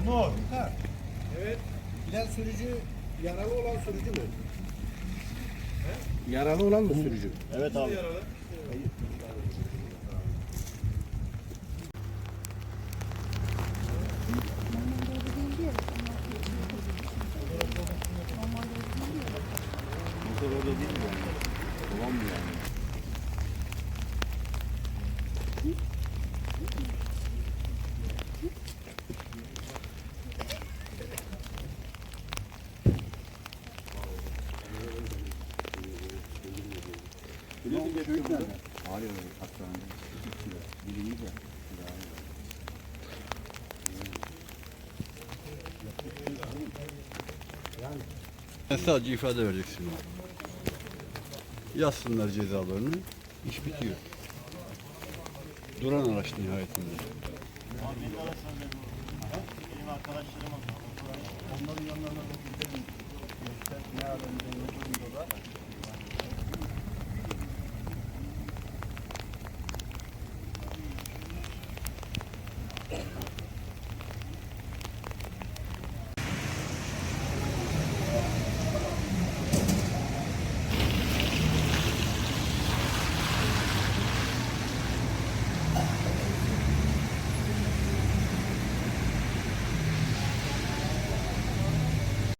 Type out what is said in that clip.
Onur. Evet. Giden sürücü yaralı olan sürücü mü? Yaralı olan mı sürücü? Evet abi. Motor orada değil mi yani? Babam mı yani? Hayır, hastanede. Biri iyi de. Sen sadece ifade vereceksin. Yazsınlar cezalarını, iş bitiyor. Duran araç nihayetinde. Benim arkadaşlarım var. Onların yanlarına da gidelim. Ne alemde ne durumda da.